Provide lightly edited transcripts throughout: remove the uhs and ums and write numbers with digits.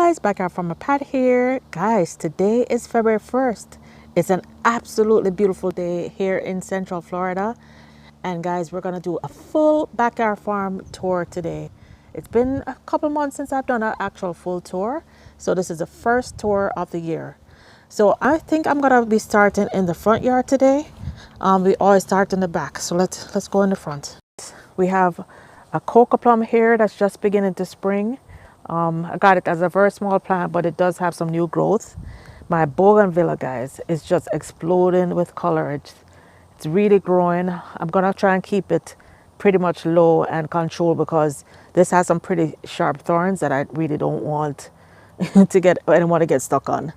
guys, Backyard Farmerpat here. Guys, today is February 1st. It's an absolutely beautiful day here in Central Florida. And guys, we're gonna do a full backyard farm tour today. It's been a couple months since I've done an actual full tour. So this is the first tour of the year. So I think I'm gonna be starting in the front yard today. We always start in the back. So let's go in the front. We have a coca plum here that's just beginning to spring. I got it as a very small plant, but it does have some new growth. My bougainvillea, guys, is just exploding with color. It's really growing. I'm gonna try and keep it pretty much low and controlled because this has some pretty sharp thorns that I really don't want I don't want to get stuck on.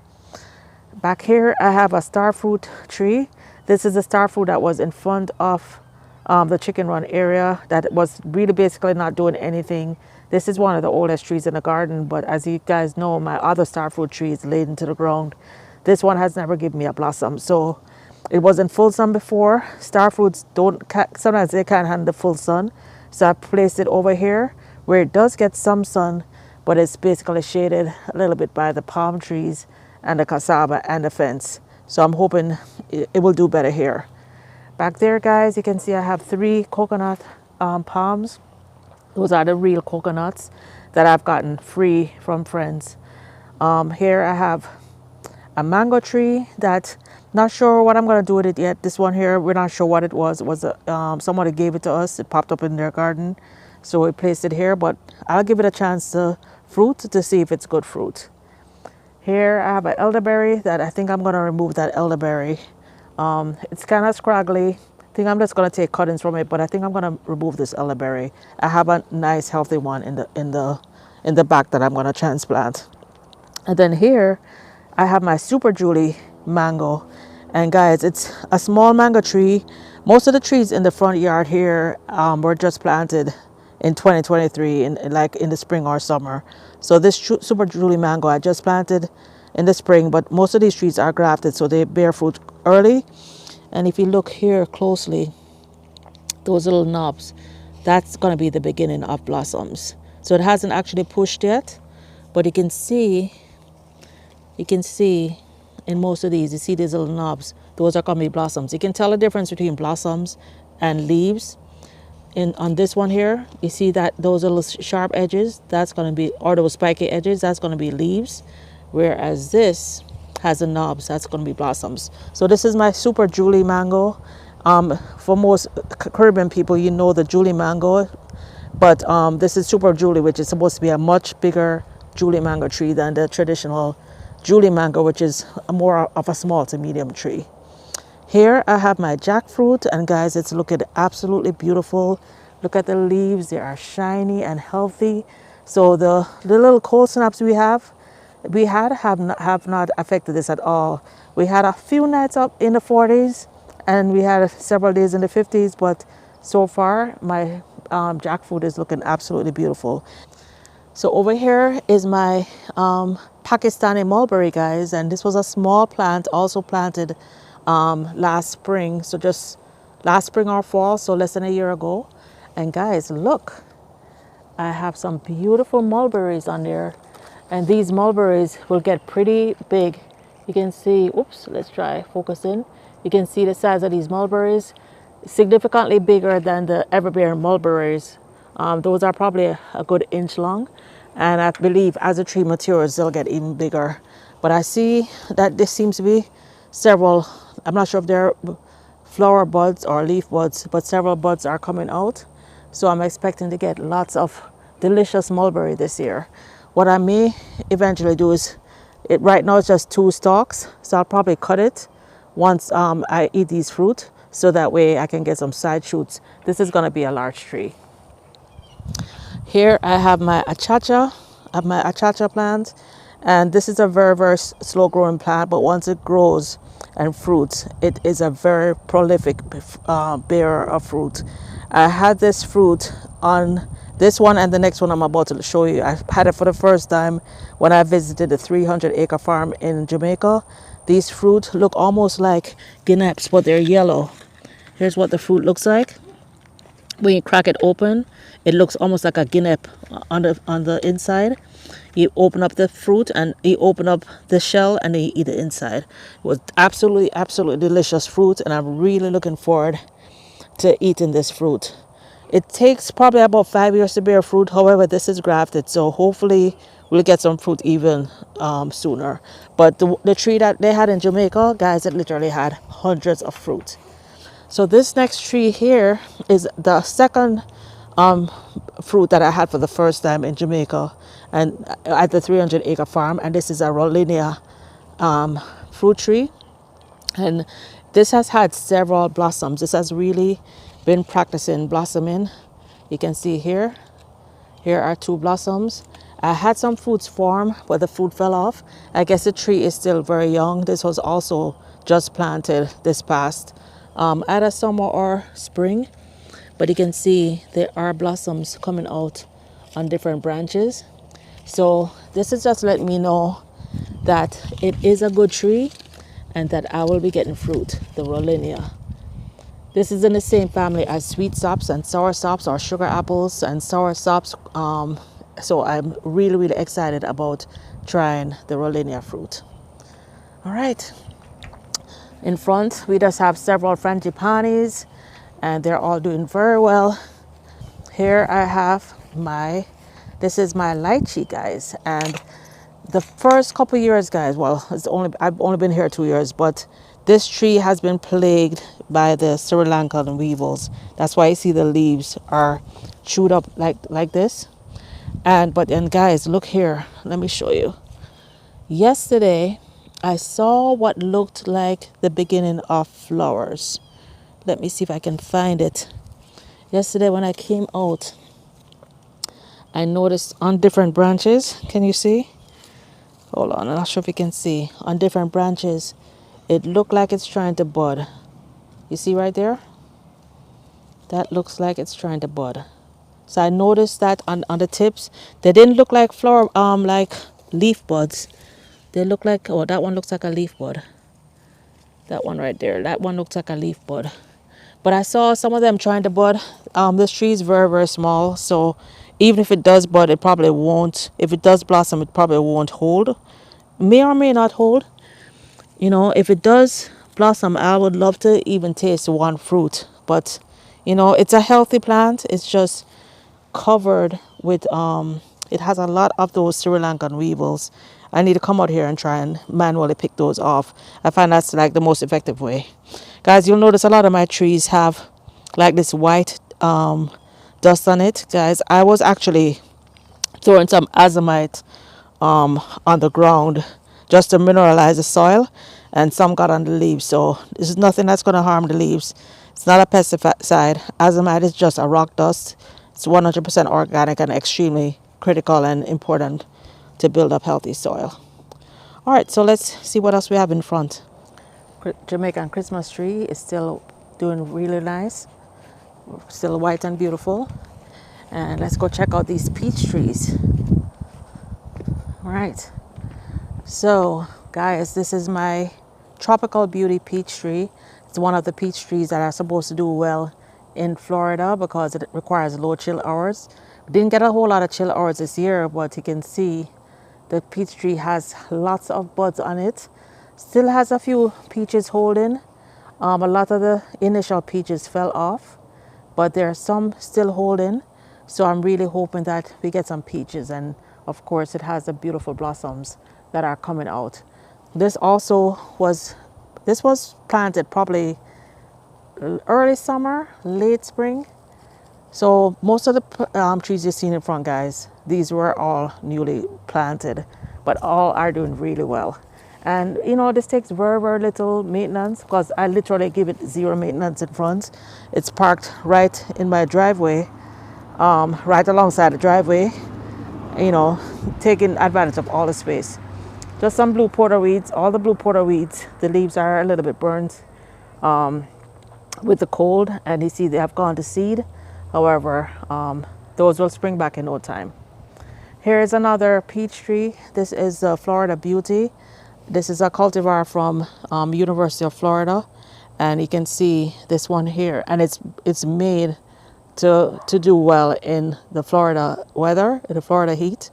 Back here, I have a starfruit tree. This is a starfruit that was in front of the chicken run area that was really basically not doing anything. This is one of the oldest trees in the garden, but as you guys know, my other starfruit tree is laid into the ground. This one has never given me a blossom, so it was in full sun before. Starfruits sometimes they can't handle the full sun, so I placed it over here where it does get some sun, but it's basically shaded a little bit by the palm trees and the cassava and the fence. So I'm hoping it will do better here. Back there, guys, you can see I have 3 coconut palms. Those are the real coconuts that I've gotten free from friends. Here I have a mango tree that not sure what I'm going to do with it yet. This one here, we're not sure what it was. It was somebody gave it to us. It popped up in their garden, so we placed it here, but I'll give it a chance to fruit to see if it's good fruit. Here I have an elderberry that I think I'm going to remove that elderberry. It's kind of scraggly. I think I'm just going to take cuttings from it, but I think I'm going to remove this elderberry. I have a nice healthy one in the back that I'm going to transplant. And then here I have my Super Julie mango. And guys, it's a small mango tree. Most of the trees in the front yard here were just planted in 2023 in the spring or summer. So this Super Julie mango I just planted in the spring, but most of these trees are grafted, so they bear fruit early. And if you look here closely, those little knobs, that's going to be the beginning of blossoms. So it hasn't actually pushed yet, but you can see in most of these, you see these little knobs, those are going to be blossoms. You can tell the difference between blossoms and leaves. On this one here, you see that those little sharp edges, that's going to be, or those spiky edges, that's going to be leaves. Whereas this has the knobs, that's going to be blossoms. So this is my Super Julie mango. For most Caribbean people, you know the Julie mango, but this is Super Julie, which is supposed to be a much bigger Julie mango tree than the traditional Julie mango, which is more of a small to medium tree. Here I have my jackfruit, and guys, it's looking absolutely beautiful. Look at the leaves, they are shiny and healthy. So the little cold snaps we have not affected this at all. We had a few nights up in the 40s and we had several days in the 50s, but so far my jackfruit is looking absolutely beautiful. So over here is my Pakistani mulberry, guys, and this was a small plant also planted last spring, so just last spring or fall, so less than a year ago. And guys, look, I have some beautiful mulberries on there. And these mulberries will get pretty big. You can see, oops, let's try focus in. You can see the size of these mulberries, significantly bigger than the everbearing mulberries. Those are probably a good inch long. And I believe as the tree matures, they'll get even bigger. But I see that this seems to be several, I'm not sure if they're flower buds or leaf buds, but several buds are coming out. So I'm expecting to get lots of delicious mulberry this year. What I may eventually do is, right now it's just 2 stalks, so I'll probably cut it once I eat these fruit, so that way I can get some side shoots. This is going to be a large tree. Here I have my achacha, plant, and this is a very, very slow growing plant, but once it grows and fruits, it is a very prolific bearer of fruit. I had this fruit on this one and the next one I'm about to show you. I had it for the first time when I visited the 300-acre farm in Jamaica. These fruit look almost like guineps, but they're yellow. Here's what the fruit looks like. When you crack it open, it looks almost like a guinea on the inside. You open up the fruit and you open up the shell and you eat the inside. It was absolutely delicious fruit, and I'm really looking forward to eating this fruit. It takes probably about 5 years to bear fruit. However, this is grafted, so hopefully we'll get some fruit even sooner. But the tree that they had in Jamaica, guys, it literally had hundreds of fruit. So this next tree here is the second fruit that I had for the first time in Jamaica and at the 300-acre farm. And this is a Rollinia fruit tree. And this has had several blossoms. This has really been practicing blossoming. You can see here are two blossoms. I had some fruits form, but the fruit fell off. I guess the tree is still very young. This was also just planted this past either summer or spring. But you can see there are blossoms coming out on different branches. So this is just letting me know that it is a good tree and that I will be getting fruit, the Rollinia. This is in the same family as sweet sops and sour sops, or sugar apples and sour sops. So I'm really excited about trying the Rollinia fruit. All right. In front, we just have several frangipanis, and they're all doing very well. Here I have this is my lychee, guys. And the first couple years, guys, well, I've only been here 2 years, but this tree has been plagued by the Sri Lankan weevils. That's why you see the leaves are chewed up like this. And guys, look here. Let me show you. Yesterday, I saw what looked like the beginning of flowers. Let me see if I can find it. Yesterday when I came out, I noticed on different branches, can you see? Hold on, I'm not sure if you can see. On different branches, it looked like it's trying to bud. You see right there? That looks like it's trying to bud. So I noticed that on the tips, they didn't look like flower, like leaf buds. They look like, oh, that one looks like a leaf bud. That one right there, that one looks like a leaf bud. But I saw some of them trying to bud. This tree is very small, so even if it does bud, it probably won't. If it does blossom, it probably won't hold. May or may not hold. You know, if it does blossom, I would love to even taste one fruit. But, you know, it's a healthy plant. It's just covered with, it has a lot of those Sri Lankan weevils. I need to come out here and try and manually pick those off. I find that's like the most effective way. Guys, you'll notice a lot of my trees have like this white dust on it. Guys, I was actually throwing some azomite on the ground just to mineralize the soil, and some got on the leaves. So this is nothing that's going to harm the leaves. It's not a pesticide. Azomite is just a rock dust. It's 100% organic and extremely critical and important to build up healthy soil. All right, so let's see what else we have in front. Jamaican Christmas tree is still doing really nice, still white and beautiful. And let's go check out these peach trees. All right, so guys, this is my tropical beauty peach tree. It's one of the peach trees that are supposed to do well in Florida because it requires low chill hours. Didn't get a whole lot of chill hours this year, but you can see the peach tree has lots of buds on it. Still has a few peaches holding. A lot of the initial peaches fell off, but there are some still holding. So I'm really hoping that we get some peaches, and of course it has the beautiful blossoms that are coming out. This was planted probably early summer, late spring. So most of the trees you've seen in front, guys, these were all newly planted, but all are doing really well. And you know, this takes very little maintenance because I literally give it zero maintenance in front. It's parked right in my driveway, right alongside the driveway, you know, taking advantage of all the space. Just some blue porterweeds, all the blue porterweeds, the leaves are a little bit burnt with the cold, and you see they have gone to seed. However, those will spring back in no time. Here is another peach tree. This is Florida Beauty. This is a cultivar from University of Florida, and you can see this one here, and it's made to do well in the Florida weather, in the Florida heat.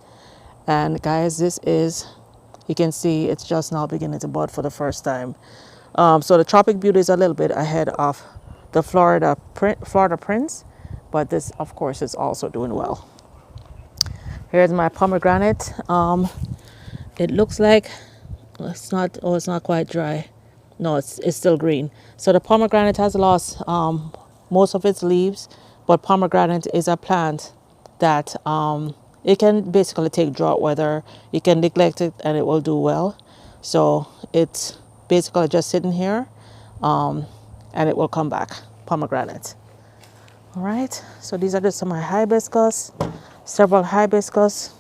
And guys, this is, you can see it's just now beginning to bud for the first time. So the Tropic Beauty is a little bit ahead of the Florida Prince, but this of course is also doing well. Here's my pomegranate. It looks like it's not, oh, it's not quite dry. No, it's still green. So the pomegranate has lost most of its leaves, but pomegranate is a plant that it can basically take drought weather. You can neglect it and it will do well. So it's basically just sitting here, and it will come back, pomegranate. All right, so these are just some of my hibiscus, several hibiscus.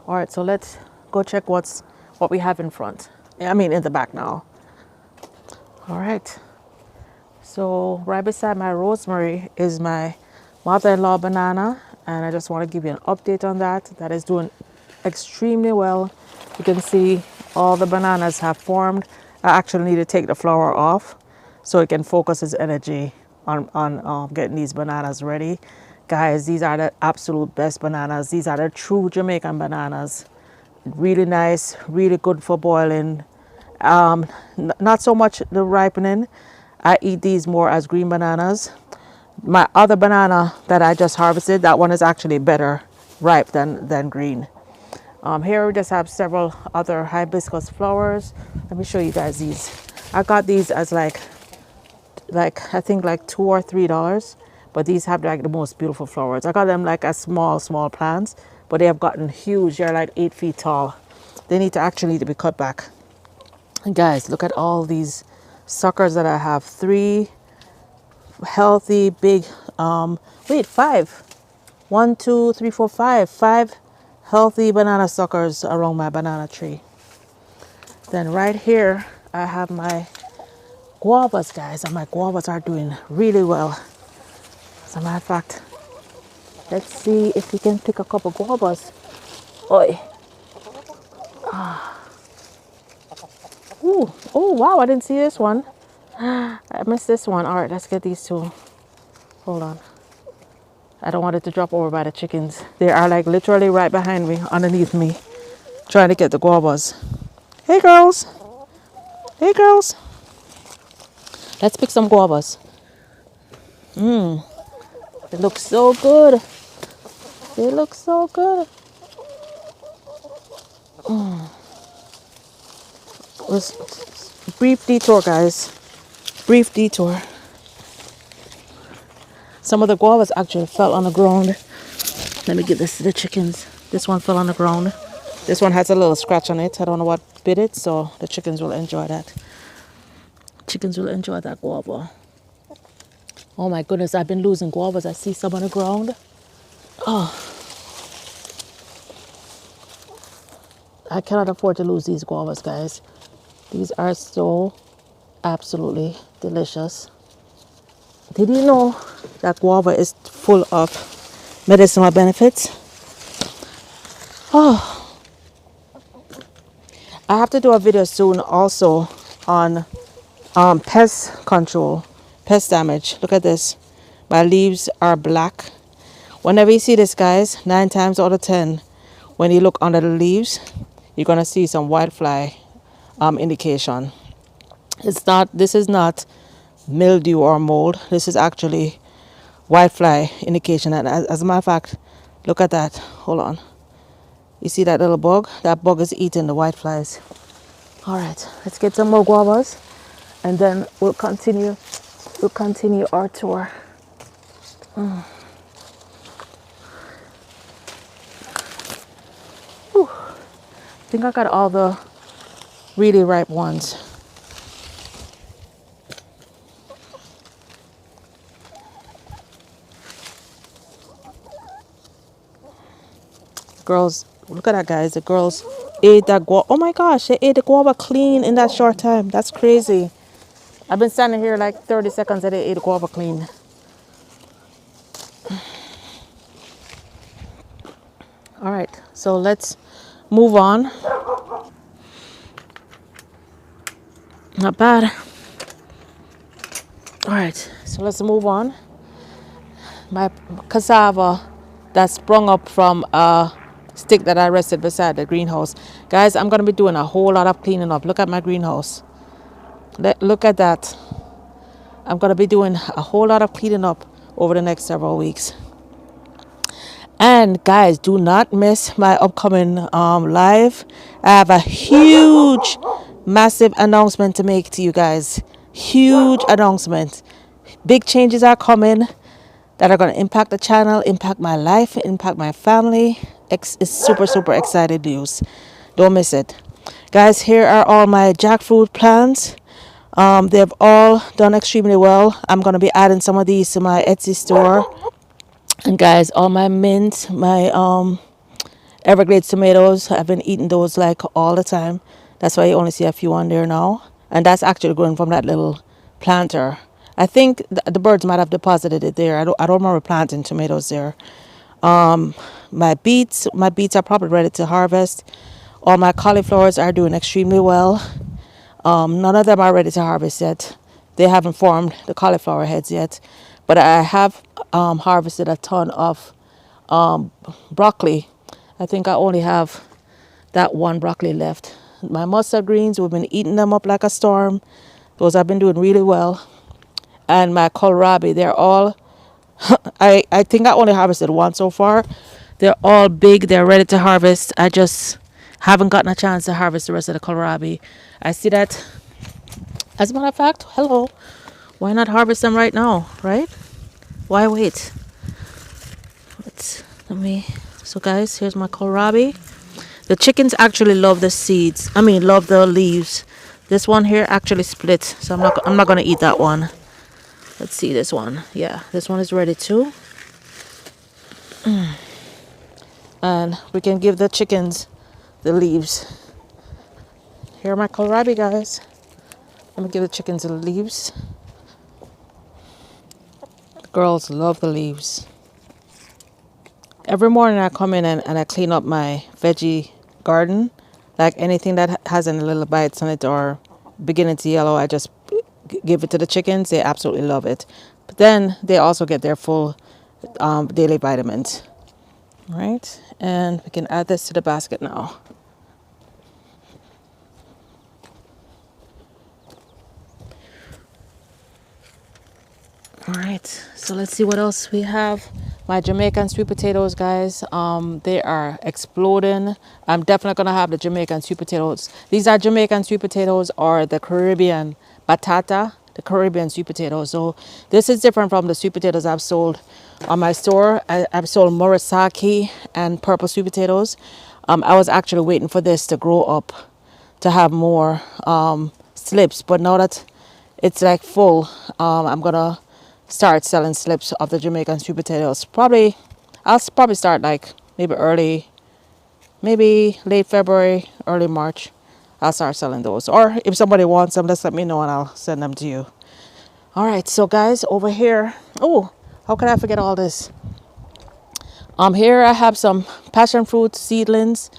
All right, so let's go check what we have in front. I mean, in the back now. All right, so right beside my rosemary is my mother-in-law banana, and I just want to give you an update on that. That is doing extremely well. You can see all the bananas have formed. I actually need to take the flower off so it can focus its energy on getting these bananas ready. Guys, these are the absolute best bananas. These are the true Jamaican bananas. Really nice, really good for boiling. Not so much the ripening. I eat these more as green bananas. My other banana that I just harvested, that one is actually better ripe than green. Here we just have several other hibiscus flowers. Let me show you guys these. I got these as like I think like $2 or $3, but these have like the most beautiful flowers. I got them like as small plants, but they have gotten huge. They're like 8 feet tall. They need to be cut back. And guys, look at all these suckers that I have. 3 healthy big wait, 5. 1, 2, 3, 4, 5. 5 healthy banana suckers around my banana tree. Then right here I have my guavas, guys, and my guavas are doing really well. As a matter of fact, let's see if we can pick a couple guavas. Oi. Ooh. Oh wow, I didn't see this one. I missed this one. All right, let's get these two. Hold on. I don't want it to drop over by the chickens. They are like literally right behind me, underneath me, trying to get the guavas. Hey girls. Hey girls. Let's pick some guavas. They look so good. They look so good. Brief detour, guys. Brief detour. Some of the guavas actually fell on the ground. Let me give this to the chickens. This one fell on the ground. This one has a little scratch on it. I don't know what bit it, so the chickens will enjoy that. Chickens will enjoy that guava. Oh my goodness, I've been losing guavas. I see some on the ground. Oh, I cannot afford to lose these guavas, guys. These are so absolutely delicious. Did you know that guava is full of medicinal benefits? Oh, I have to do a video soon also on pest control, pest damage. Look at this. My leaves are black. Whenever you see this, guys, 9 times out of 10, when you look under the leaves, you're gonna see some whitefly indication. This is not mildew or mold. This is actually whitefly indication. And as a matter of fact, look at that. Hold on. You see that little bug? That bug is eating the whiteflies. All right, let's get some more guavas, and then we'll continue our tour. Whew. I think I got all the really ripe ones. Girls, look at that, guys. The girls ate that guava. Oh my gosh, they ate the guava clean in that short time. That's crazy. I've been standing here like 30 seconds and they ate the guava clean. All right, so let's move on. Not bad. All right, so let's move on. My cassava that sprung up from stick that I rested beside the greenhouse. Guys, I'm going to be doing a whole lot of cleaning up. Look at my greenhouse. Look at that. I'm going to be doing a whole lot of cleaning up over the next several weeks. And guys, do not miss my upcoming live. I have a huge, massive announcement to make to you guys. Huge announcement. Big changes are coming that are going to impact the channel, impact my life, impact my family. It's super, super excited news. Don't miss it. Guys, here are all my jackfruit plants. They've all done extremely well. I'm going to be adding some of these to my Etsy store. And guys, all my mint, my Everglades tomatoes, I've been eating those like all the time. That's why you only see a few on there now. And that's actually growing from that little planter. I think the birds might have deposited it there. I don't remember planting tomatoes there. My beets are probably ready to harvest. All my cauliflowers are doing extremely well. None of them are ready to harvest yet. They haven't formed the cauliflower heads yet. But I have harvested a ton of broccoli. I think I only have that one broccoli left. My mustard greens, we've been eating them up like a storm. Those have been doing really well. And my kohlrabi, they're all, I think I only harvested one so far. They're all big. They're ready to harvest. I just haven't gotten a chance to harvest the rest of the kohlrabi. I see that. As a matter of fact, hello. Why not harvest them right now, right? Why wait? So guys, here's my kohlrabi. The chickens actually love the seeds. Love the leaves. This one here actually split, so I'm not gonna eat that one. Let's see this one. Yeah, this one is ready too. And we can give the chickens the leaves. Here are my kohlrabi, guys. I'm gonna give the chickens the leaves. The girls love the leaves. Every morning I come in and I clean up my veggie garden. Like anything that has any little bites on it or beginning to yellow, I just give it to the chickens. They absolutely love it. But then they also get their full daily vitamins. All right, and we can add this to the basket now. All right, so let's see what else we have. My Jamaican sweet potatoes, guys, they are exploding. I'm definitely gonna have the Jamaican sweet potatoes. These are Jamaican sweet potatoes or the Caribbean batata, the Caribbean sweet potatoes. So this is different from the sweet potatoes I've sold on my store. I've sold Murasaki and purple sweet potatoes. I was actually waiting for this to grow up to have more slips, but now that it's like full, I'm gonna start selling slips of the Jamaican sweet potatoes. I'll probably start like maybe late February, early March. I'll start selling those. Or if somebody wants them, just let me know and I'll send them to you. All right, so guys, over here, oh, how could I forget all this? Here I have some passion fruit seedlings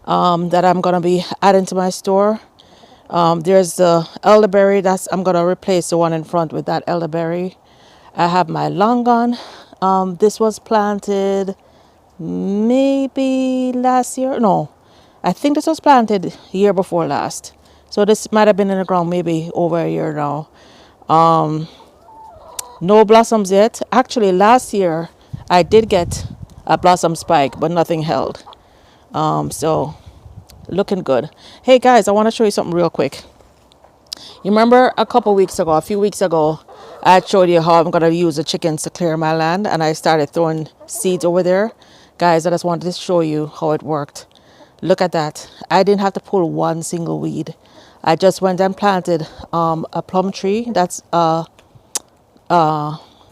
that I'm gonna be adding to my store. There's the elderberry. I'm gonna replace the one in front with that elderberry. I have my longan. This was planted maybe last year. No, I think this was planted year before last. So this might have been in the ground maybe over a year now. No blossoms yet. Actually, last year I did get a blossom spike, but nothing held. So looking good. Hey guys, I want to show you something real quick. You remember a few weeks ago, I showed you how I'm going to use the chickens to clear my land, and I started throwing seeds over there. Guys, I just wanted to show you how it worked. Look at that. I didn't have to pull one single weed. I just went and planted a plum tree. That's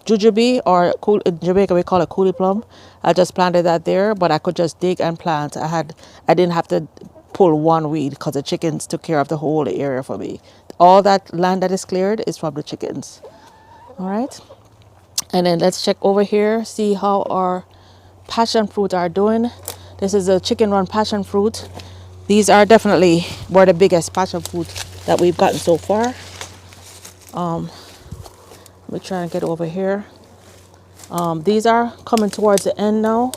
jujube, or in Jamaica we call it coolie plum. I just planted that there, but I could just dig and plant. I didn't have to pull one weed because the chickens took care of the whole area for me. All that land that is cleared is from the chickens. All right, and then let's check over here, see how our passion fruit are doing. This is a chicken run passion fruit. These are definitely were the biggest passion fruit that we've gotten so far. Let me try and get over here. These are coming towards the end now.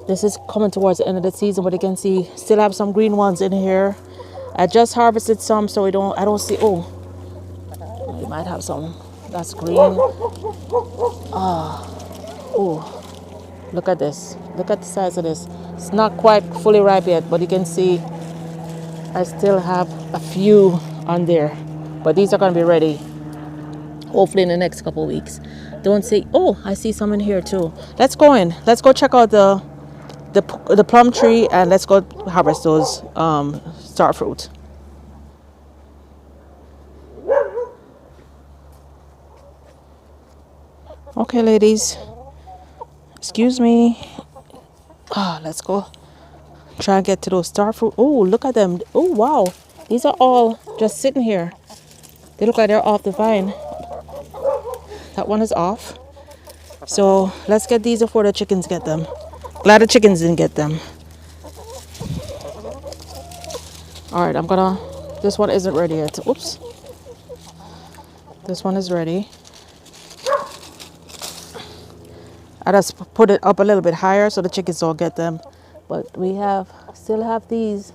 This is coming towards the end of the season, but you can see still have some green ones in here. I just harvested some, so I don't see. Oh, we might have some that's green. Oh, look at this. Look at the size of this. It's not quite fully ripe yet, but you can see I still have a few on there. But these are going to be ready hopefully in the next couple of weeks. Don't say, oh, I see some in here too. Let's go in. Let's go check out the plum tree, and let's go harvest those star fruit. Okay, ladies. Excuse me. Let's go try and get to those star fruit. Oh, look at them. Oh, wow. These are all just sitting here. They look like they're off the vine. That one is off. So let's get these before the chickens get them. Glad the chickens didn't get them. All right, this one isn't ready yet. Oops. This one is ready. I just put it up a little bit higher so the chickens don't get them. But we still have these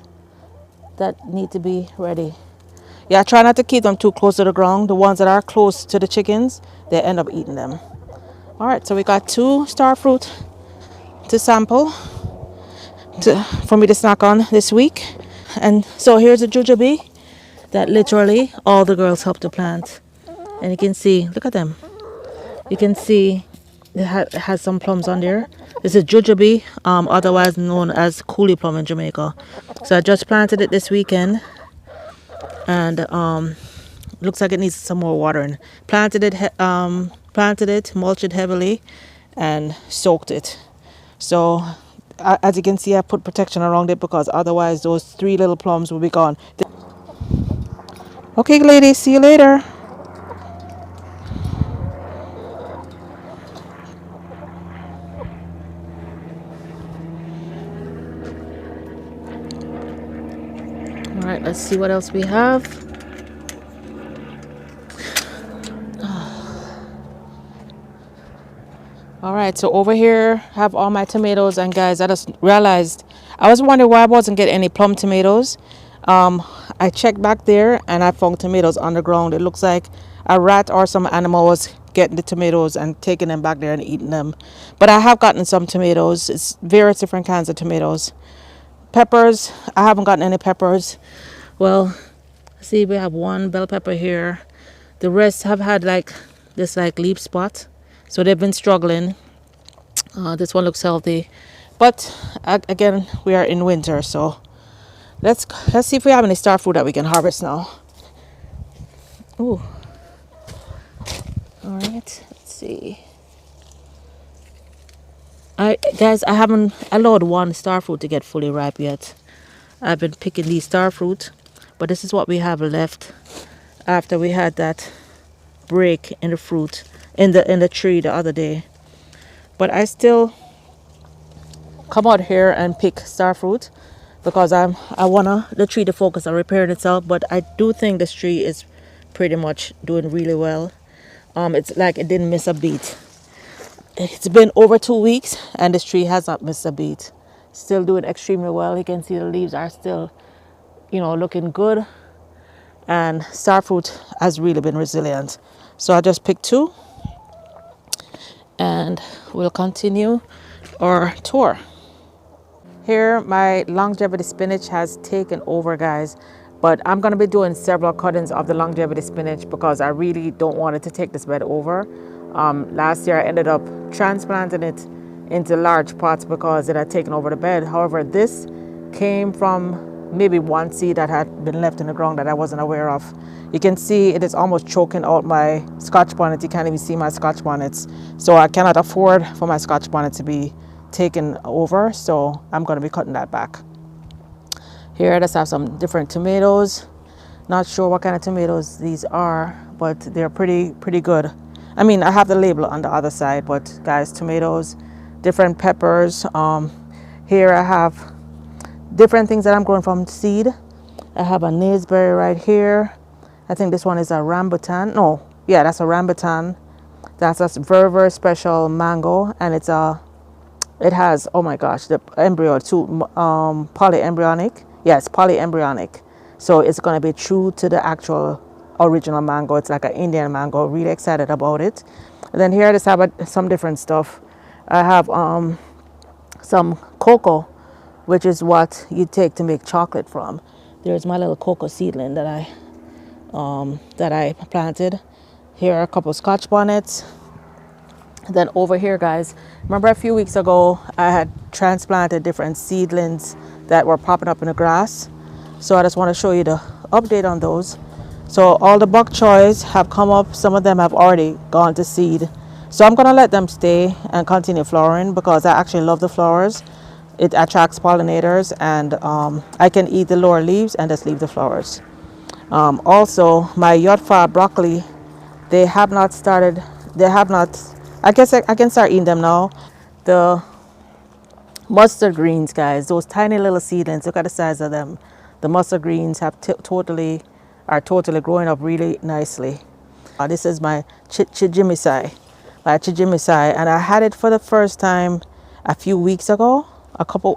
that need to be ready. Yeah, try not to keep them too close to the ground. The ones that are close to the chickens, they end up eating them. All right, so we got 2 star fruit to sample for me to snack on this week. And so here's a jujube that literally all the girls helped to plant. And you can see, look at them. You can see it has some plums on there. This is jujube, otherwise known as coolie plum in Jamaica. So I just planted it this weekend, and looks like it needs some more watering. Planted it, mulched it heavily, and soaked it. So as you can see, I put protection around it because otherwise those 3 little plums will be gone. Okay, ladies, see you later. All right, let's see what else we have. All right, so over here I have all my tomatoes, and guys, I just realized I was wondering why I wasn't getting any plum tomatoes. I checked back there and I found tomatoes on the ground. It looks like a rat or some animal was getting the tomatoes and taking them back there and eating them. But I have gotten some tomatoes. It's various different kinds of tomatoes. Peppers, I haven't gotten any peppers. Well, see, we have 1 bell pepper here. The rest have had this leaf spot, so they've been struggling. This one looks healthy, but again, we are in winter, so let's see if we have any star fruit that we can harvest now. Ooh. All right, let's see. Guys, I haven't allowed 1 star fruit to get fully ripe yet. I've been picking these star fruit, but this is what we have left after we had that break in the fruit in the tree the other day. But I still come out here and pick star fruit because I want the tree to focus on repairing itself. But I do think this tree is pretty much doing really well. It's like it didn't miss a beat. It's been over 2 weeks and this tree has not missed a beat. Still doing extremely well. You can see the leaves are still, looking good. And star fruit has really been resilient. So I just picked 2 and we'll continue our tour. Here my longevity spinach has taken over, guys, but I'm going to be doing several cuttings of the longevity spinach because I really don't want it to take this bed over. Last year I ended up transplanting it into large pots because it had taken over the bed. However, this came from maybe 1 seed that had been left in the ground that I wasn't aware of. You can see it is almost choking out my scotch bonnet. You can't even see my scotch bonnets. So I cannot afford for my scotch bonnet to be taken over. So I'm going to be cutting that back. Here I just have some different tomatoes. Not sure what kind of tomatoes these are, but they're pretty good. I mean, I have the label on the other side, but guys, tomatoes, different peppers. Here I have different things that I'm growing from seed. I have a naseberry right here. I think this one is a rambutan. No, yeah, that's a rambutan. That's a very, very special mango, and it's a It has, oh my gosh, the embryo too, polyembryonic. Yes, polyembryonic. So it's going to be true to the actual original mango. It's like an Indian mango. Really excited about it. And then here I just have some different stuff. I have some cocoa, which is what you take to make chocolate from. There's my little cocoa seedling that I planted. Here are a couple scotch bonnets. Then over here, guys, remember a few weeks ago I had transplanted different seedlings that were popping up in the grass. So I just want to show you the update on those. So all the bok choys have come up. Some of them have already gone to seed. So I'm going to let them stay and continue flowering because I actually love the flowers. It attracts pollinators, and I can eat the lower leaves and just leave the flowers. Also, my yotfa broccoli, they have not started, they have not, I guess I can start eating them now. The mustard greens, guys, those tiny little seedlings, look at the size of them. The mustard greens are totally growing up really nicely. This is my chijimisai, and I had it for the first time a few weeks ago,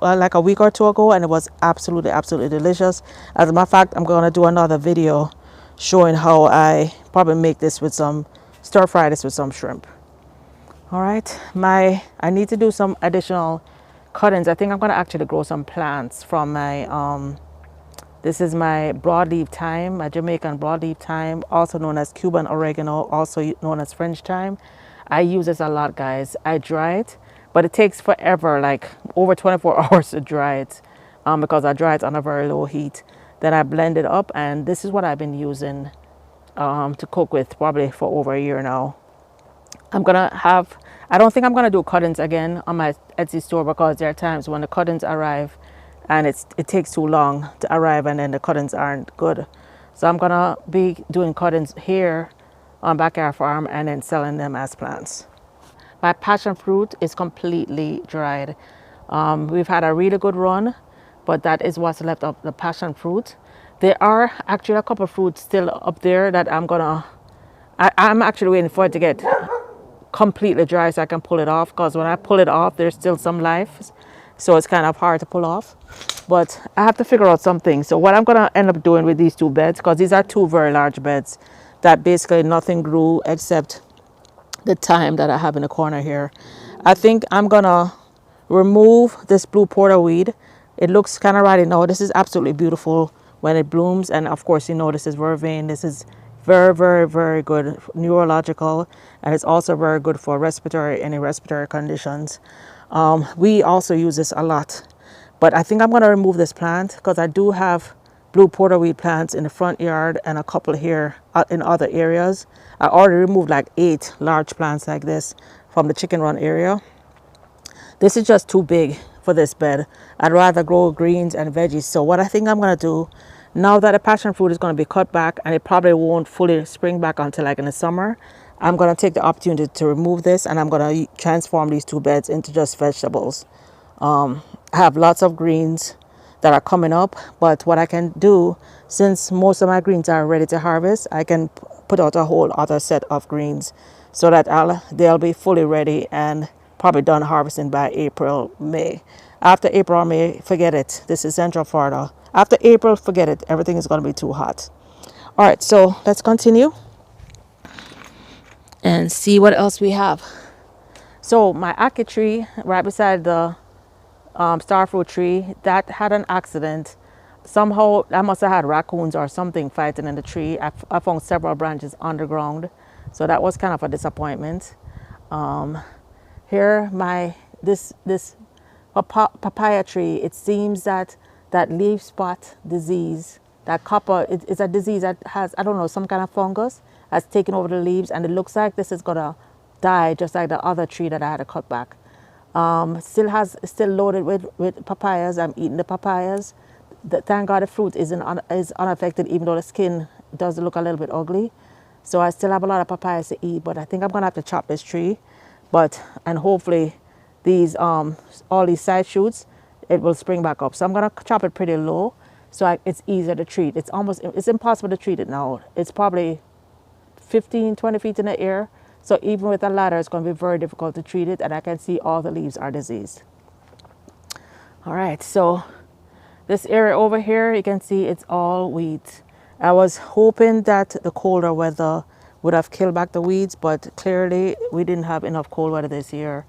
like a week or two ago, and it was absolutely delicious. As a matter of fact, I'm going to do another video showing how I probably make this with some stir fry this with some shrimp. All right, I need to do some additional cuttings. I think I'm going to actually grow some plants from my this is my broadleaf thyme, my Jamaican broadleaf thyme, also known as Cuban oregano, also known as French thyme. I use this a lot, guys. I dry it, but it takes forever, like over 24 hours to dry it, because I dry it on a very low heat. Then I blend it up, and this is what I've been using to cook with probably for over a year now. I don't think I'm gonna do cuttings again on my Etsy store because there are times when the cuttings arrive and it takes too long to arrive, and then the cuttings aren't good. So I'm gonna be doing cuttings here on Backyard Farm and then selling them as plants. My passion fruit is completely dried. We've had a really good run, but that is what's left of the passion fruit. There are actually a couple of fruits still up there that I'm actually waiting for it to get completely dry so I can pull it off, because when I pull it off there's still some life, so it's kind of hard to pull off. But I have to figure out something. So what I'm going to end up doing with these two beds, because these are two very large beds that basically nothing grew except the thyme that I have in the corner here, I think I'm going to remove this blue porterweed. It looks kind of ratty now. This is absolutely beautiful when it blooms, and of course, you know, this is vervain. This is very good neurological, and it's also very good for any respiratory conditions. We also use this a lot, but I think I'm going to remove this plant because I do have blue porterweed plants in the front yard and a couple here in other areas. I already removed like 8 large plants like this from the chicken run area. This is just too big for this bed. I'd rather grow greens and veggies. So what I think I'm going to do, now that the passion fruit is going to be cut back and it probably won't fully spring back until like in the summer, I'm going to take the opportunity to remove this, and I'm going to transform these 2 beds into just vegetables. I have lots of greens that are coming up, but what I can do, since most of my greens are ready to harvest, I can put out a whole other set of greens so that they'll be fully ready and probably done harvesting by April, May. After April or May, forget it. This is Central Florida. After April, forget it. Everything is going to be too hot. All right, so let's continue and see what else we have. So my acre tree right beside the starfruit tree, that had an accident. Somehow I must have had raccoons or something fighting in the tree. I found several branches underground, so that was kind of a disappointment. Here this papaya tree, it seems that leaf spot disease, that copper, it's a disease that has, I don't know, some kind of fungus has taken over the leaves, and it looks like this is gonna die just like the other tree that I had to cut back. Still loaded with papayas. I'm eating the papayas. Thank God the fruit is unaffected, even though the skin does look a little bit ugly. So I still have a lot of papayas to eat, but I think I'm gonna have to chop this tree. And hopefully these all these side shoots, it will spring back up. So I'm gonna chop it pretty low so it's easier to treat. It's impossible to treat it now. It's probably 15, 20 feet in the air. So even with a ladder, it's going to be very difficult to treat it. And I can see all the leaves are diseased. All right, so this area over here, you can see it's all weeds. I was hoping that the colder weather would have killed back the weeds, but clearly we didn't have enough cold weather this year.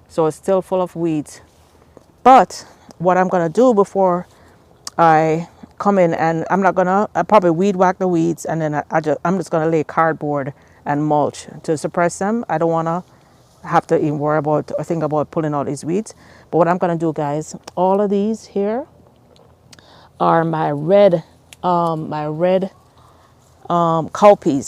So it's still full of weeds. But what I'm gonna do before I come in, and I probably weed whack the weeds, and then I'm just gonna lay cardboard and mulch to suppress them. I don't wanna have to even worry about or think about pulling all these weeds. But what I'm gonna do, guys, all of these here are my red cowpeas,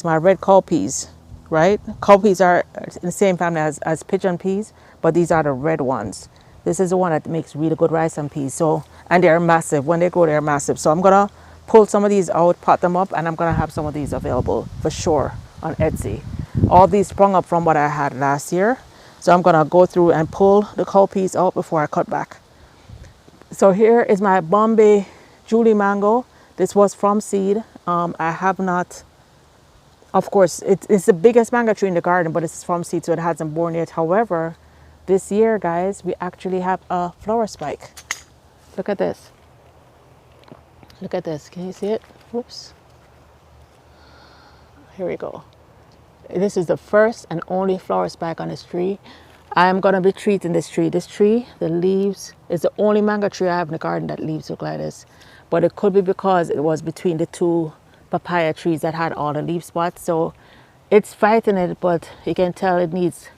my red cowpeas, right? Cowpeas are in the same family as pigeon peas, but these are the red ones. This is the one that makes really good rice and peas. So, and they're massive. When they grow, they're massive. So I'm gonna pull some of these out, pot them up, and I'm gonna have some of these available for sure on Etsy. All these sprung up from what I had last year. So I'm gonna go through and pull the cowpeas out before I cut back. So here is my Bombay Julie mango. This was from seed. I have not, of course, it's the biggest mango tree in the garden, but it's from seed, so it hasn't borne yet. However, this year, guys, we actually have a flower spike. Look at this. Look at this. Can you see it? Whoops. Here we go. This is the first and only flower spike on this tree. I'm going to be treating this tree. This tree, the leaves, is the only mango tree I have in the garden that leaves look like this. But it could be because it was between the two papaya trees that had all the leaf spots. So it's fighting it, but you can tell it needs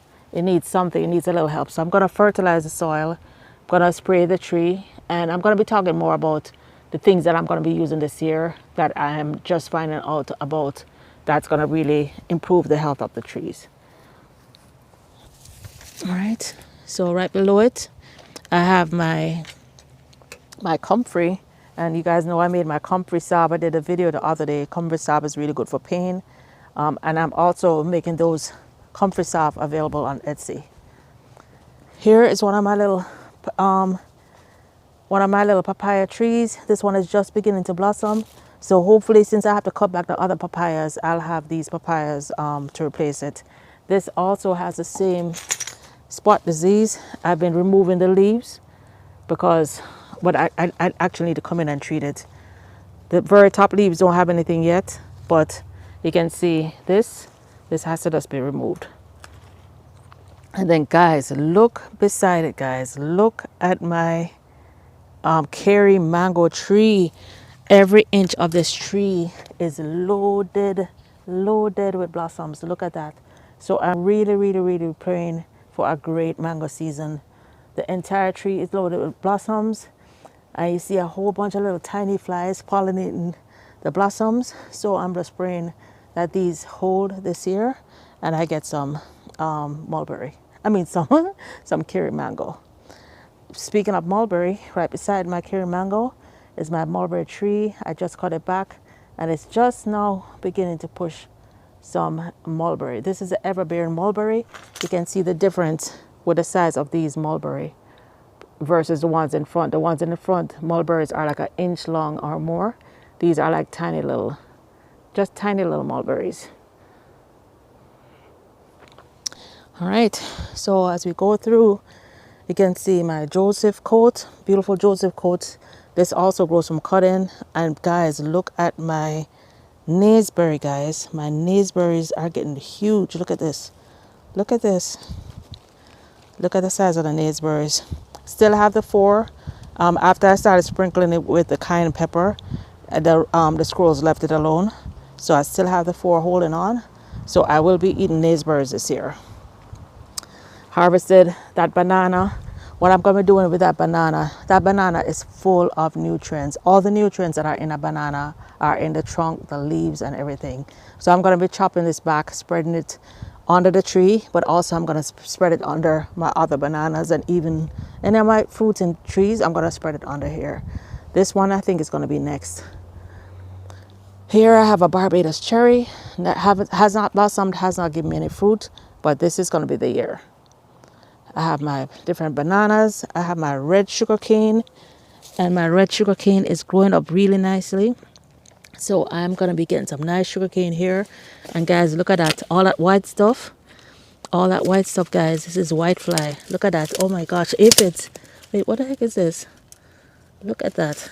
something. It needs a little help. So I'm going to fertilize the soil. I'm going to spray the tree. And I'm going to be talking more about the things that I'm going to be using this year that I am just finding out about that's going to really improve the health of the trees. All right, so right below it, I have my comfrey, and you guys know I made my comfrey salve. I did a video the other day. Comfrey salve is really good for pain, and I'm also making those comfrey salve available on Etsy. Here is one of my little papaya trees. This one is just beginning to blossom. So hopefully, since I have to cut back the other papayas, I'll have these papayas to replace it. This also has the same spot disease. I've been removing the leaves but I actually need to come in and treat it. The very top leaves don't have anything yet, but you can see this has to just be removed. And then, guys, look beside it, guys. Look at my Kerry mango tree. Every inch of this tree is loaded with blossoms. Look at that. So I'm really praying for a great mango season. The entire tree is loaded with blossoms, and you see a whole bunch of little tiny flies pollinating the blossoms. So I'm just praying that these hold this year and I get some mulberry. I mean some Kerry mango. Speaking of mulberry, right beside my Kerry mango is my mulberry tree. I just cut it back and it's just now beginning to push some mulberry. This is an ever-bearing mulberry. You can see the difference with the size of these mulberry versus the ones in front. The ones in the front, mulberries are like an inch long or more. These are like tiny little mulberries. All right, so as we go through, you can see my Joseph coat, beautiful Joseph coat. This also grows from cutting. And guys, look at my naseberry, guys. My naseberries are getting huge. Look at this. Look at this. Look at the size of the naseberries. Still have the 4. After I started sprinkling it with the cayenne pepper, the squirrels left it alone. So I still have the 4 holding on. So I will be eating naseberries this year. Harvested that banana. What I'm going to be doing with that banana is full of nutrients. All the nutrients that are in a banana are in the trunk, the leaves, and everything. So I'm going to be chopping this back, spreading it under the tree, but also I'm going to spread it under my other bananas, and even any of my fruits and trees, I'm going to spread it under here. This one I think is going to be next. Here I have a Barbados cherry that has not blossomed, has not given me any fruit, but this is going to be the year. I have my different bananas. I have my red sugar cane, and my red sugar cane is growing up really nicely. So I'm going to be getting some nice sugar cane here. And guys, look at that. All that white stuff, All that white stuff, guys. This is white fly. Look at that. Oh my gosh. Aphids. Wait, what the heck is this? Look at that.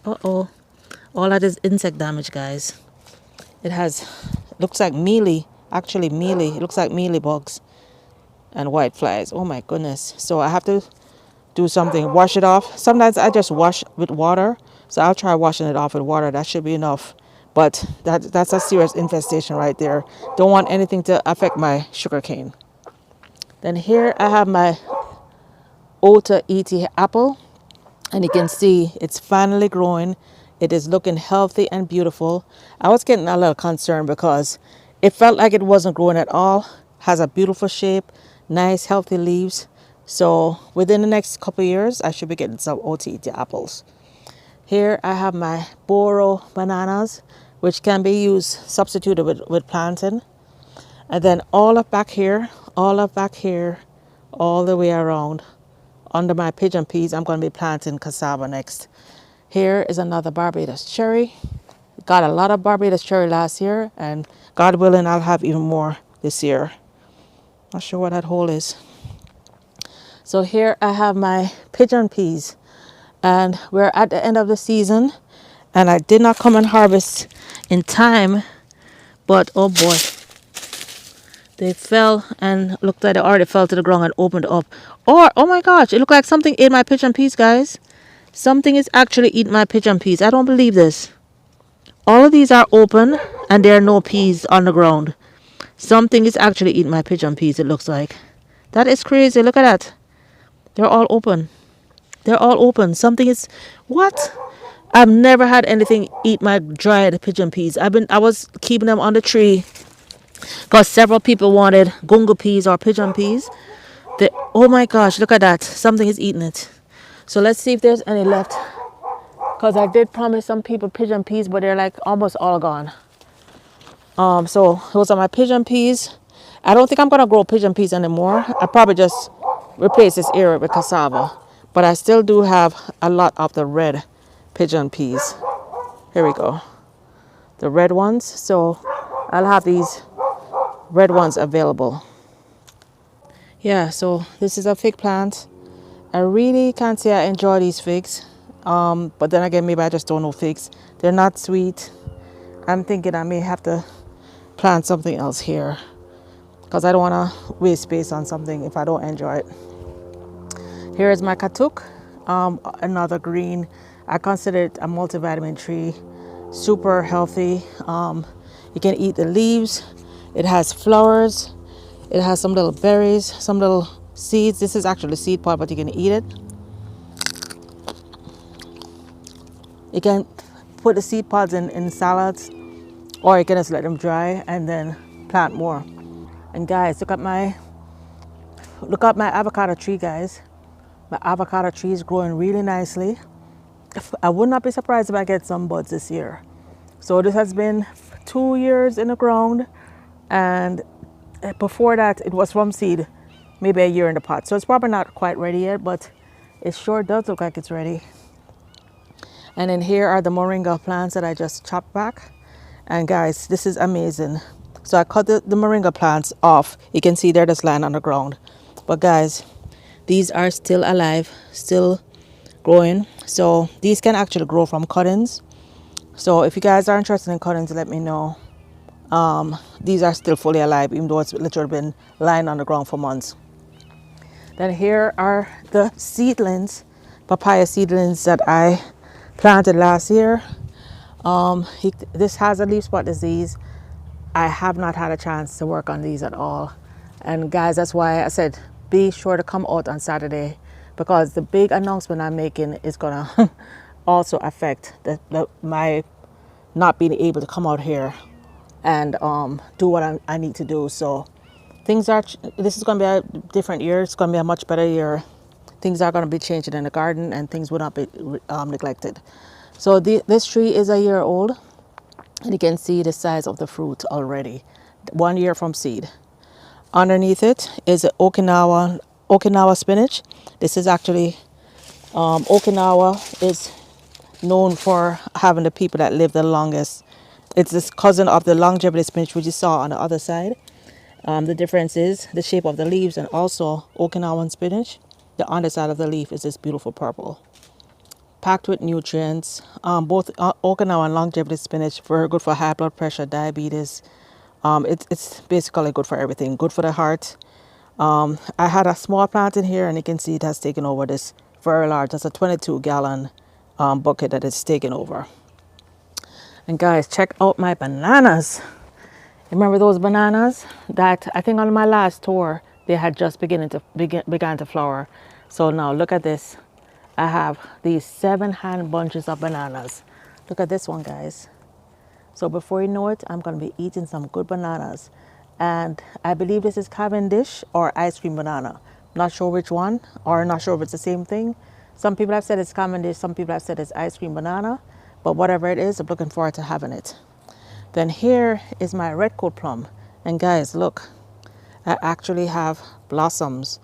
Uh-oh. All that is insect damage, guys. It has, looks like mealy. Actually, mealy. It looks like mealy bugs and white flies. Oh my goodness. So I have to do something. Wash it off. Sometimes I just wash with water. So I'll try washing it off with water. That should be enough. But that's a serious infestation right there. Don't want anything to affect my sugar cane. Then here I have my Ota ET apple. And you can see it's finally growing. It is looking healthy and beautiful. I was getting a little concerned because it felt like it wasn't growing at all. Has a beautiful shape, nice healthy leaves. So within the next couple of years, I should be getting some OTT apples. Here I have my Boro bananas, which can be used, substituted with plantain. And then all up back here, all the way around. Under my pigeon peas, I'm going to be planting cassava next. Here is another Barbados cherry. Got a lot of Barbados cherry last year, and God willing, I'll have even more this year. Not sure what that hole is. So here I have my pigeon peas, and we're at the end of the season, and I did not come and harvest in time, but oh boy, they fell and looked like they already fell to the ground and opened up. Or, oh my gosh, it looked like something ate my pigeon peas, guys. Something is actually eating my pigeon peas. I don't believe this. All of these are open and there are no peas on the ground. Something is actually eating my pigeon peas, it looks like. That is crazy. Look at that. They're all open. They're all open. Something is... What? I've never had anything eat my dried pigeon peas. I was keeping them on the tree because several people wanted gungo peas or pigeon peas. Oh my gosh, look at that. Something is eating it. So let's see if there's any left. Because I did promise some people pigeon peas, but they're like almost all gone. So those are my pigeon peas. I don't think I'm going to grow pigeon peas anymore. I probably just replace this area with cassava. But I still do have a lot of the red pigeon peas. Here we go. The red ones. So I'll have these red ones available. Yeah, so this is a fig plant. I really can't say I enjoy these figs. But then again, maybe I just don't know figs. They're not sweet. I'm thinking I may have to plant something else here because I don't want to waste space on something if I don't enjoy it. Here is my katuk, another green. I consider it a multivitamin tree, super healthy. You can eat the leaves. It has flowers. It has some little berries, some little seeds. This is actually a seed pod, but you can eat it. You can put the seed pods in salads, or you can just let them dry and then plant more. And guys, look at my avocado tree, guys. My avocado tree is growing really nicely. I would not be surprised if I get some buds this year. So this has been 2 years in the ground, and before that it was from seed, maybe a year in the pot. So it's probably not quite ready yet, but it sure does look like it's ready. And then here are the moringa plants that I just chopped back. And guys, this is amazing. So I cut the moringa plants off. You can see they're just lying on the ground. But guys, these are still alive, still growing. So these can actually grow from cuttings. So if you guys are interested in cuttings, let me know. These are still fully alive, even though it's literally been lying on the ground for months. Then here are the seedlings, papaya seedlings that I planted last year. This has a leaf spot disease. I have not had a chance to work on these at all. And guys, that's why I said be sure to come out on Saturday, because the big announcement I'm making is gonna also affect my not being able to come out here and do what I need to do. So this is going to be a different year. It's going to be a much better year. Things are going to be changing in the garden, and things will not be neglected. So this tree is a year old, and you can see the size of the fruit already. 1 year from seed. Underneath it is Okinawa spinach. This is actually Okinawa is known for having the people that live the longest. It's this cousin of the longevity spinach, which you saw on the other side. The difference is the shape of the leaves, and also Okinawan spinach, the underside of the leaf is this beautiful purple, packed with nutrients. Both Okinawan longevity spinach, very good for high blood pressure, diabetes. It's basically good for everything, good for the heart. I had a small plant in here, and you can see it has taken over this very large. That's a 22-gallon bucket that it's taken over. And guys, check out my bananas. Remember those bananas that I think on my last tour they had just began to flower. So now look at this. I have these 7-hand bunches of bananas. Look at this one, guys. So before you know it, I'm going to be eating some good bananas. And I believe this is Cavendish or ice cream banana. Not sure which one, or not sure if it's the same thing. Some people have said it's Cavendish, some people have said it's ice cream banana. But whatever it is, I'm looking forward to having it. Then here is my red coat plum. And guys, look, I actually have blossoms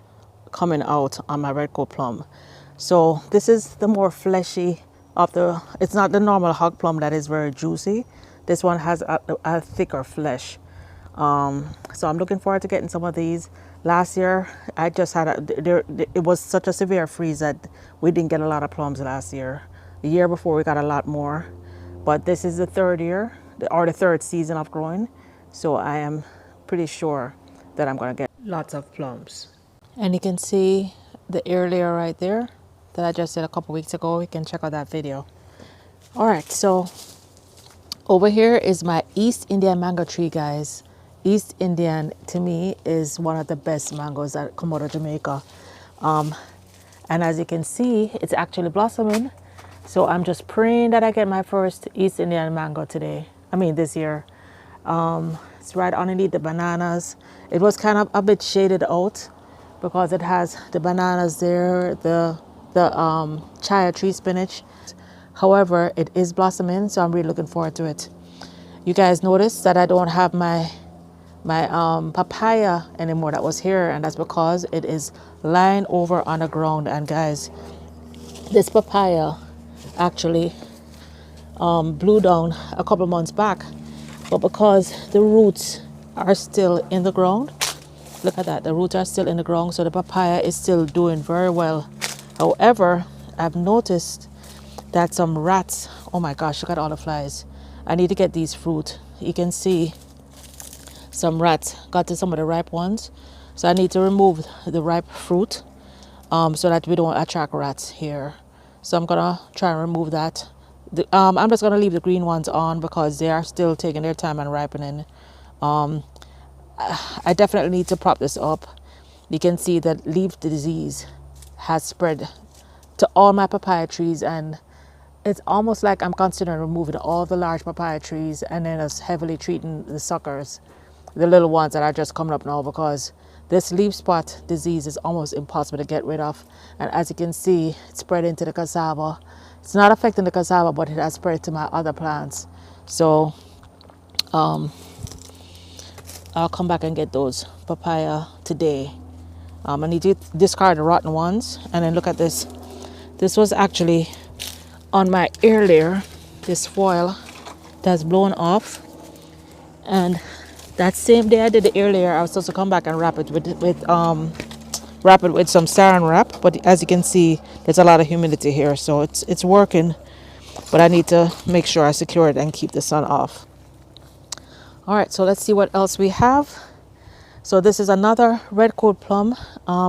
coming out on my red coat plum. So this is the more fleshy of the, it's not the normal hog plum that is very juicy. This one has a thicker flesh. So I'm looking forward to getting some of these. Last year, I just had it was such a severe freeze that we didn't get a lot of plums last year. The year before we got a lot more, but this is the third year or the third season of growing. So I am pretty sure that I'm gonna get lots of plums. And you can see the air layer right there that I just did a couple weeks ago. You can check out that video. All right, so over here is my East Indian mango tree, guys. East Indian to me is one of the best mangoes that come out of Jamaica. And as you can see, it's actually blossoming. So I'm just praying that I get my first East Indian mango this year. It's right underneath the bananas. It was kind of a bit shaded out because it has the bananas there, the chia tree spinach. However, it is blossoming, so I'm really looking forward to it. You guys notice that I don't have my papaya anymore that was here, and that's because it is lying over on the ground. And guys, this papaya actually blew down a couple months back, but because the roots are still in the ground, look at that, the roots are still in the ground, so the papaya is still doing very well. However, I've noticed that some rats, oh my gosh, look at all the flies. I need to get these fruit. You can see some rats got to some of the ripe ones, so I need to remove the ripe fruit so that we don't attract rats here. So I'm gonna try and remove that. I'm just gonna leave the green ones on because they are still taking their time and ripening. I definitely need to prop this up. You can see that leaf disease has spread to all my papaya trees, and it's almost like I'm considering removing all the large papaya trees and then just heavily treating the suckers, the little ones that are just coming up now, because this leaf spot disease is almost impossible to get rid of. And as you can see, it's spread into the cassava. It's not affecting the cassava, but it has spread to my other plants. So I'll come back and get those papaya today. I need to discard the rotten ones. And then look at this. This was actually on my air layer, this foil that's blown off. And that same day I did the air layer, I was supposed to come back and wrap it with some saran wrap. But as you can see, there's a lot of humidity here, so it's working. But I need to make sure I secure it and keep the sun off. All right, so let's see what else we have. So this is another red coat plum.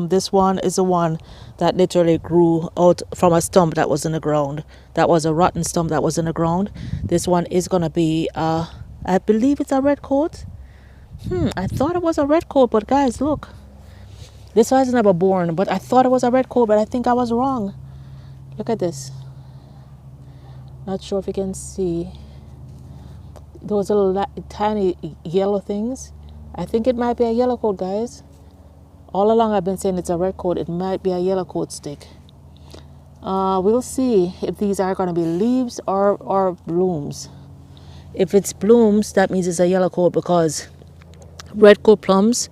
This one is the one that literally grew out from a stump that was in the ground. That was a rotten stump that was in the ground. This one is gonna be, I believe it's a red coat. I thought it was a red coat, but guys, look. This one is never born, but I thought it was a red coat, but I think I was wrong. Look at this. Not sure if you can see those little tiny yellow things. I think it might be a yellow coat, guys. All along I've been saying it's a red coat. It might be a yellow coat stick. We'll see if these are going to be leaves or blooms. If it's blooms, that means it's a yellow coat, because red coat plums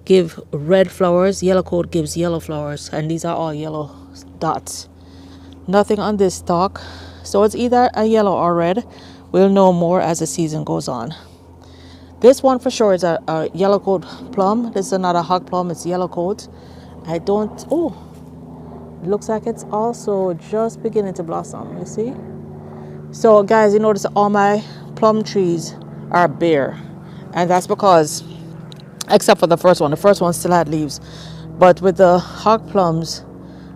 give red flowers, yellow coat gives yellow flowers, and these are all yellow dots. Nothing on this stalk, so it's either a yellow or red. We'll know more as the season goes on. This one for sure is a yellow coat plum. This is another hog plum. It's yellow coat. I don't, oh, it looks like it's also just beginning to blossom, you see? So guys, you notice all my plum trees are bare. And that's because, except for the first one still had leaves. But with the hog plums,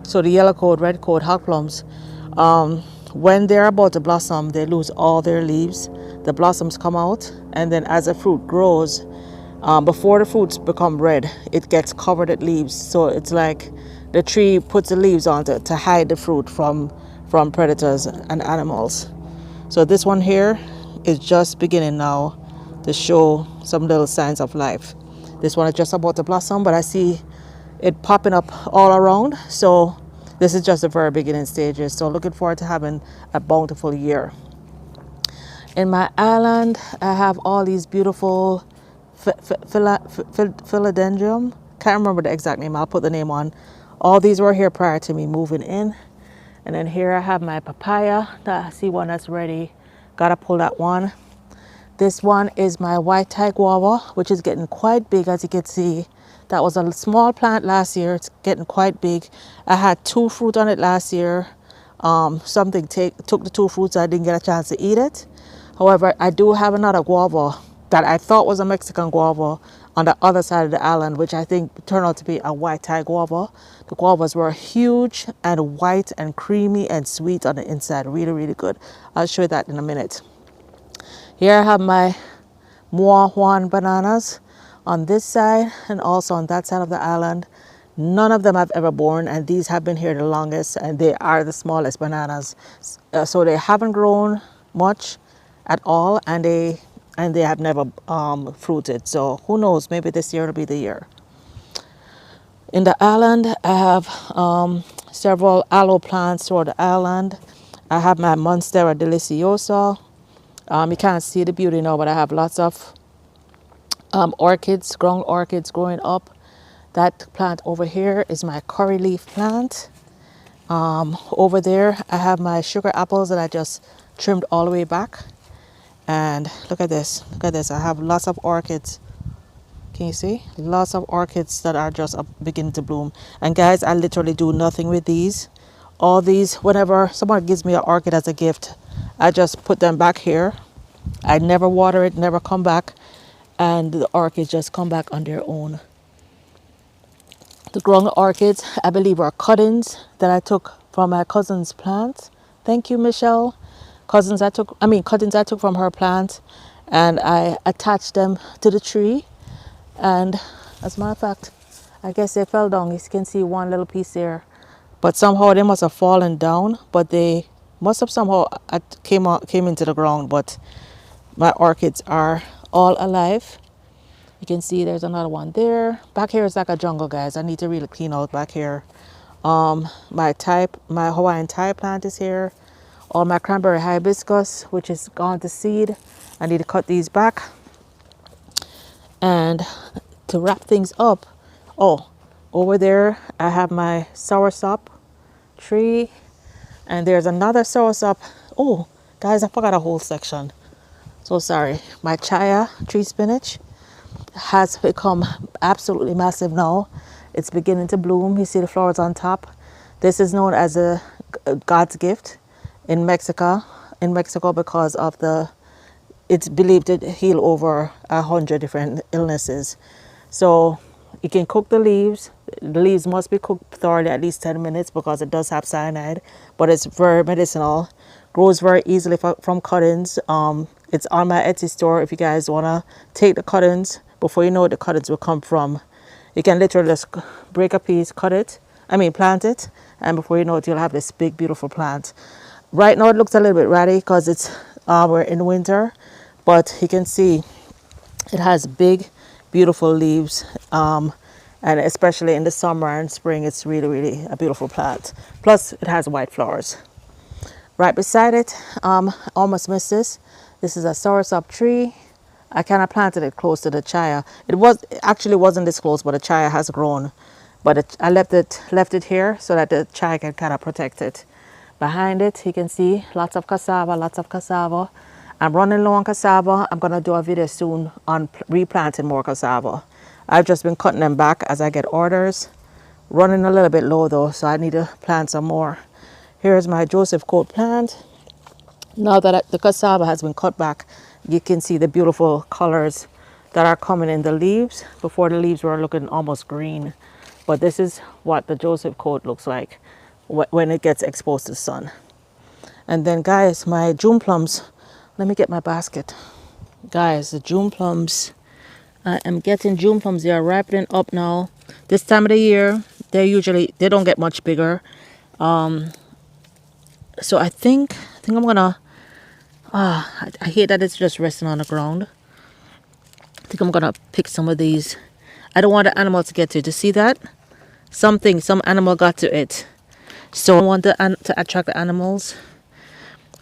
so the yellow coat, red coat hog plums, when they're about to blossom, they lose all their leaves. The blossoms come out, and then as the fruit grows, before the fruits become red, it gets covered with leaves. So it's like the tree puts the leaves on to hide the fruit from predators and animals. So this one here is just beginning now to show some little signs of life. This one is just about to blossom, but I see it popping up all around. So this is just the very beginning stages. So looking forward to having a bountiful year. In my island, I have all these beautiful philodendron. Can't remember the exact name. I'll put the name on. All these were here prior to me moving in. And then here I have my papaya. I see one that's ready. Gotta pull that one. This one is my white Thai guava, which is getting quite big, as you can see. That was a small plant last year. It's getting quite big. I had 2 fruit on it last year. Something took the 2 fruits. I didn't get a chance to eat it. However, I do have another guava that I thought was a Mexican guava on the other side of the island, which I think turned out to be a white Thai guava. The guavas were huge and white and creamy and sweet on the inside. Really, really good. I'll show you that in a minute. Here I have my Mua Juan bananas on this side and also on that side of the island. None of them have ever borne, and these have been here the longest, and they are the smallest bananas. So they haven't grown much at all, and they have never fruited. So who knows, maybe this year will be the year. In the island, I have several aloe plants throughout the island. I have my Monstera deliciosa. You can't see the beauty now, but I have lots of orchids, ground orchids growing up. That plant over here is my curry leaf plant. Over there, I have my sugar apples that I just trimmed all the way back. And look at this. Look at this. I have lots of orchids. Can you see? Lots of orchids that are just beginning to bloom. And guys, I literally do nothing with these. All these, whenever someone gives me an orchid as a gift, I just put them back here. I never water it, never come back. And the orchids just come back on their own. The grown orchids, I believe, are cuttings that I took from my cousin's plant. Thank you, Michelle. Cuttings I took from her plant, and I attached them to the tree. And as a matter of fact, I guess they fell down. You can see one little piece there, but somehow they must have fallen down. But they must have somehow came into the ground. But my orchids are all alive. You can see there's another one there. Back here is like a jungle, guys. I need to really clean out back here. My Hawaiian Thai plant is here. All my cranberry hibiscus, which is gone to seed. I need to cut these back. And to wrap things up, oh, over there I have my soursop tree, and there's another soursop. Oh, guys, I forgot a whole section. So sorry. My chaya tree spinach has become absolutely massive now. It's beginning to bloom. You see the flowers on top. This is known as a God's gift in Mexico. Because of it's believed to heal over 100 different illnesses. So you can cook the leaves. The leaves must be cooked thoroughly at least 10 minutes because it does have cyanide, but it's very medicinal. Grows very easily from cuttings. It's on my Etsy store if you guys want to take the cuttings. Before you know what the cuttings will come from. You can literally just break a piece, plant it, and before you know it, you'll have this big, beautiful plant. Right now it looks a little bit ratty because we're in winter, but you can see it has big, beautiful leaves, and especially in the summer and spring, it's really, really a beautiful plant. Plus, it has white flowers. Right beside it, almost missed this. This is a soursop tree. I kind of planted it close to the chaya. It actually wasn't this close, but the chaya has grown. But I left it here so that the chaya can kind of protect it. Behind it, you can see lots of cassava. I'm running low on cassava. I'm going to do a video soon on replanting more cassava. I've just been cutting them back as I get orders. Running a little bit low though, so I need to plant some more. Here's my Joseph coat plant. Now that the cassava has been cut back, you can see the beautiful colors that are coming in the leaves. Before, the leaves were looking almost green, but this is what the Joseph coat looks like when it gets exposed to the sun. And then guys, my June plums, let me get my basket. Guys, the June plums, I am getting June plums. They are ripening up now. This time of the year, they don't get much bigger. So I think I'm gonna, I hate that it's just resting on the ground. I think I'm gonna pick some of these. I don't want the animal to get to it. To see that? Some animal got to it. So I want to attract the animals.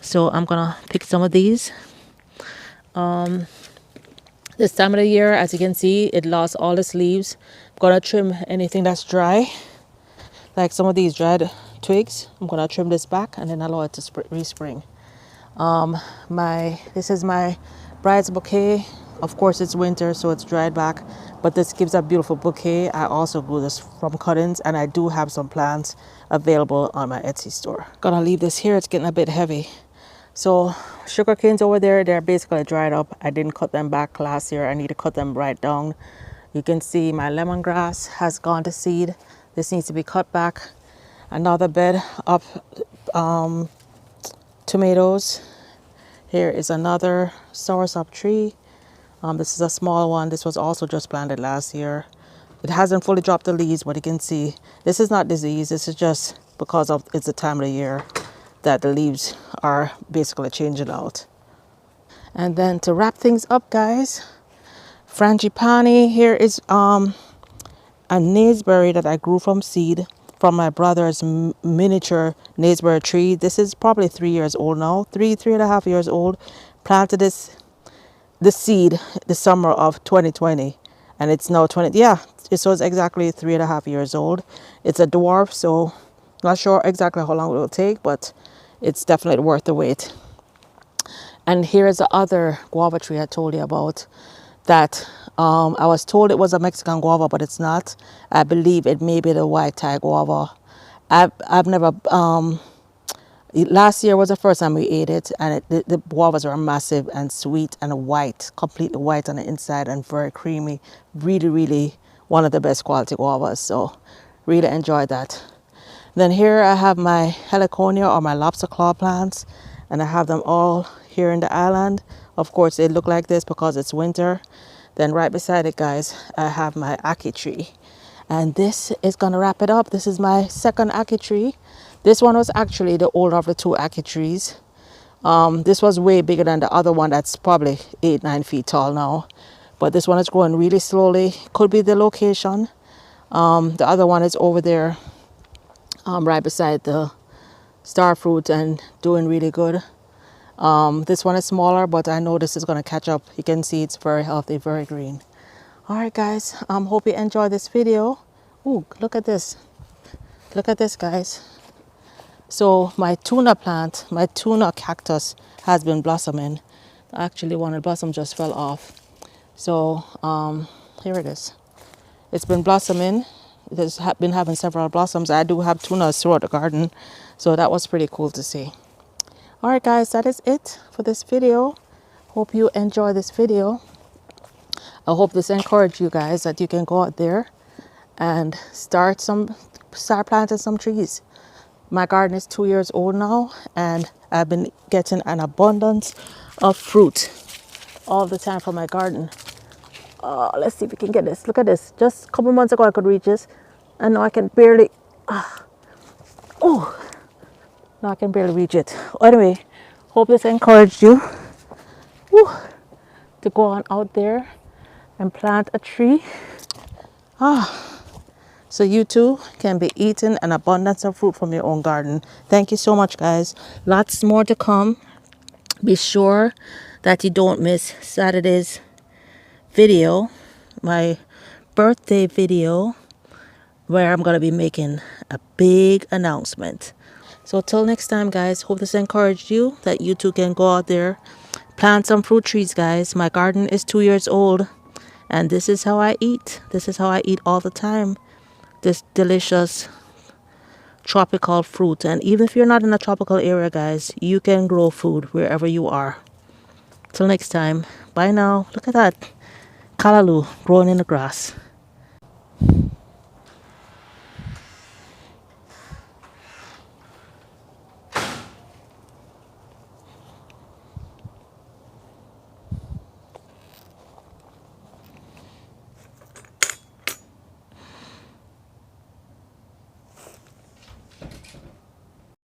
So I'm gonna pick some of these. This time of the year, as you can see, it lost all its leaves. I'm gonna trim anything that's dry, like some of these dried twigs. I'm gonna trim this back and then allow it to respring. This is my bride's bouquet. Of course, it's winter, so it's dried back, but this gives a beautiful bouquet. I also grew this from cuttings, and I do have some plants available on my Etsy store. Gonna leave this here. It's getting a bit heavy. So sugar canes over there, they're basically dried up. I didn't cut them back last year. I need to cut them right down. You can see my lemongrass has gone to seed. This needs to be cut back. Another bed of tomatoes. Here is another soursop tree. This is a small one. This was also just planted last year. It hasn't fully dropped the leaves, but you can see this is not disease. This is just because it's the time of the year that the leaves are basically changing out. And then to wrap things up, guys, frangipani. Here is a naseberry that I grew from seed from my brother's miniature naseberry tree. This is probably 3 years old now, three and a half years old. Planted the seed the summer of 2020, and it's now so it's exactly 3.5 years old. It's a dwarf, so not sure exactly how long it will take, but it's definitely worth the wait. And here's the other guava tree I told you about that I was told it was a Mexican guava, but it's not. I believe it may be the white Thai guava. I've never last year was the first time we ate it, and the guavas were massive and sweet and white, completely white on the inside and very creamy. Really, really one of the best quality guavas. So really enjoyed that. Then here I have my heliconia, or my lobster claw plants, and I have them all here in the island. Of course, they look like this because it's winter. Then right beside it, guys, I have my ackee tree. And this is gonna wrap it up. This is my second ackee tree. This one was actually the older of the two ackee trees. This was way bigger than the other one that's probably 8-9 feet tall now. But this one is growing really slowly. Could be the location. The other one is over there right beside the star fruit and doing really good. This one is smaller, but I know this is going to catch up. You can see it's very healthy, very green. All right, guys. Hope you enjoyed this video. Ooh, look at this. Look at this, guys. So my tuna plant, my tuna cactus has been blossoming. Actually, one of the blossoms just fell off. So here it is. It's been blossoming. It has been having several blossoms. I do have tunas throughout the garden, so that was pretty cool to see. All right, guys, that is it for this video. Hope you enjoy this video. I hope this encouraged you guys that you can go out there and start planting some trees. My garden is 2 years old now, and I've been getting an abundance of fruit all the time from my garden. Let's see if we can get this. Look at this. Just a couple months ago I could reach this, and now I can barely now I can barely reach it. Anyway, hope this encouraged you to go on out there and plant a tree so you too can be eating an abundance of fruit from your own garden. Thank you so much, guys. Lots more to come. Be sure that you don't miss Saturday's video, my birthday video, where I'm going to be making a big announcement. So till next time, guys, hope this encouraged you that you too can go out there, plant some fruit trees, guys. My garden is 2 years old, and this is how I eat. This is how I eat all the time. This delicious tropical fruit. And even if you're not in a tropical area, guys, you can grow food wherever you are. Till next time, bye now. Look at that callaloo growing in the grass.